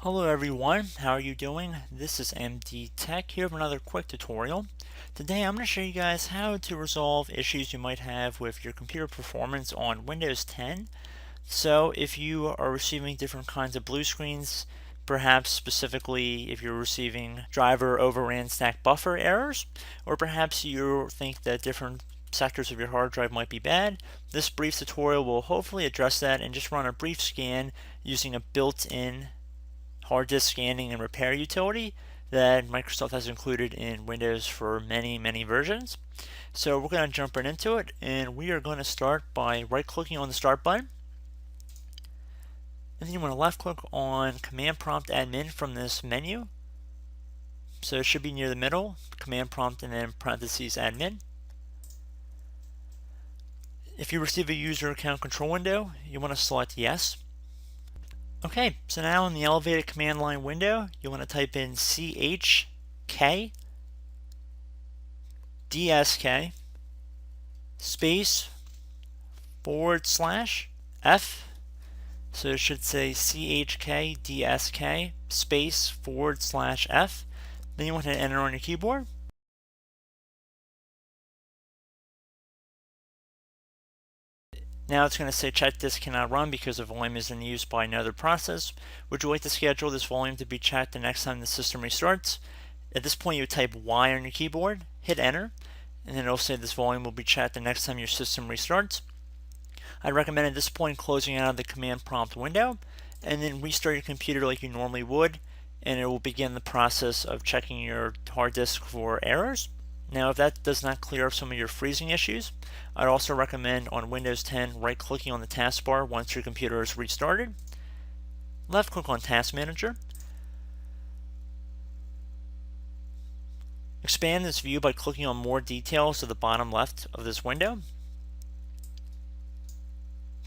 Hello everyone, how are you doing? This is MD Tech here with another quick tutorial. Today I'm going to show you guys how to resolve issues you might have with your computer performance on Windows 10. So if you are receiving different kinds of blue screens, perhaps specifically if you're receiving driver overran stack buffer errors, or perhaps you think that different sectors of your hard drive might be bad, this brief tutorial will hopefully address that and just run a brief scan using a built-in hard disk scanning and repair utility that Microsoft has included in Windows for many versions. So we're going to jump right into it, and we are going to start by right-clicking on the Start button. And then you want to left-click on Command Prompt Admin from this menu. So it should be near the middle, Command Prompt and then parentheses Admin. If you receive a user account control window, you want to select Yes. Okay, so now in the elevated command line window, you want to type in CHKDSK space /F. So it should say CHKDSK space /F. Then you want to enter on your keyboard. Now it's going to say check disk cannot run because the volume is in use by another process. Would you like to schedule this volume to be checked the next time the system restarts? At this point you would type Y on your keyboard, hit enter, and then it'll say this volume will be checked the next time your system restarts. I'd recommend at this point closing out of the command prompt window and then restart your computer like you normally would, and it will begin the process of checking your hard disk for errors. Now if that does not clear up some of your freezing issues, I'd also recommend on Windows 10 right-clicking on the taskbar once your computer is restarted. Left-click on Task Manager. Expand this view by clicking on More Details to the bottom left of this window.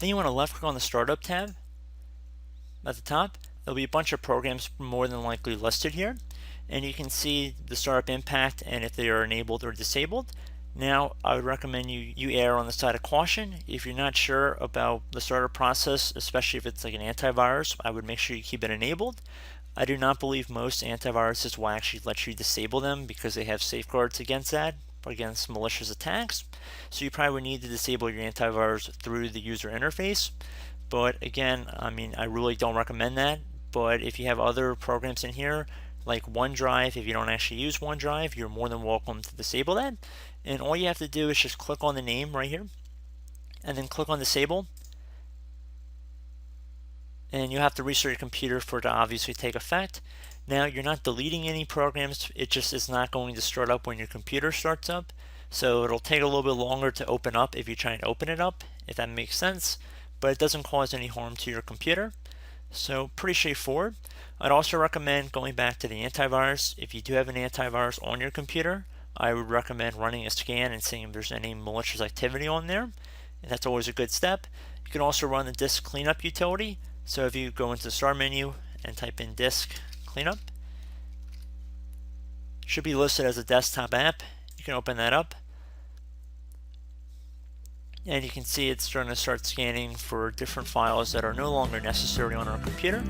Then you want to left-click on the Startup tab at the top. There'll be a bunch of programs more than likely listed here, and you can see the startup impact and if they are enabled or disabled. Now I would recommend you err on the side of caution. If you're not sure about the startup process, especially if it's like an antivirus, I would make sure you keep it enabled. I do not believe most antiviruses will actually let you disable them because they have safeguards against that, against malicious attacks. So you probably would need to disable your antivirus through the user interface. But again, I really don't recommend that. But if you have other programs in here, like OneDrive, if you don't actually use OneDrive, you're more than welcome to disable that. And all you have to do is just click on the name right here, and then click on Disable. And you have to restart your computer for it to obviously take effect. Now you're not deleting any programs, it just is not going to start up when your computer starts up. So it'll take a little bit longer to open up if you try and open it up, if that makes sense. But it doesn't cause any harm to your computer. So pretty straightforward. I'd also recommend going back to the antivirus. If you do have an antivirus on your computer, I would recommend running a scan and seeing if there's any malicious activity on there. And that's always a good step. You can also run the disk cleanup utility. So if you go into the start menu and type in disk cleanup, it should be listed as a desktop app. You can open that up. And you can see it's starting to start scanning for different files that are no longer necessary on our computer.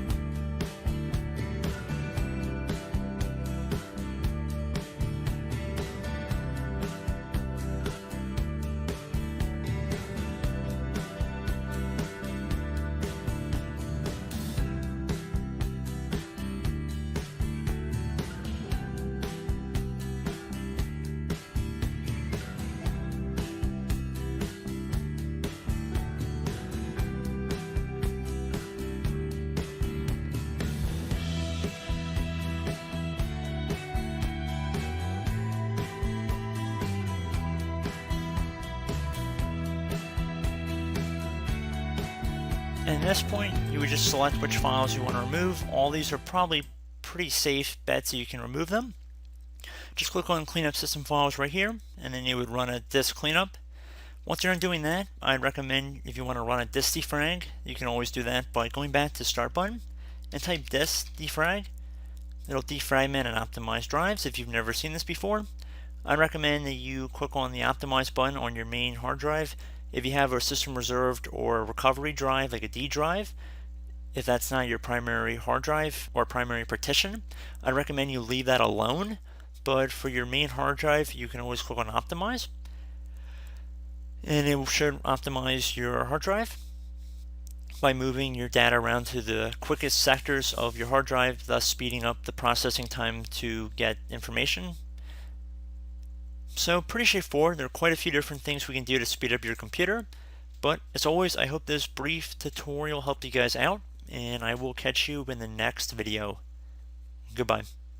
And at this point, you would just select which files you want to remove. All these are probably pretty safe bets that you can remove them. Just click on Cleanup System Files right here, and then you would run a disk cleanup. Once you're done doing that, I'd recommend if you want to run a disk defrag, you can always do that by going back to the Start button and type disk defrag. It'll defragment and optimize drives if you've never seen this before. I recommend that you click on the optimize button on your main hard drive. If you have a system reserved or a recovery drive like a D drive, if that's not your primary hard drive or primary partition, I'd recommend you leave that alone. But for your main hard drive, you can always click on Optimize, and it should optimize your hard drive by moving your data around to the quickest sectors of your hard drive, thus speeding up the processing time to get information. So pretty straightforward. There are quite a few different things we can do to speed up your computer. But as always, I hope this brief tutorial helped you guys out, and I will catch you in the next video. Goodbye.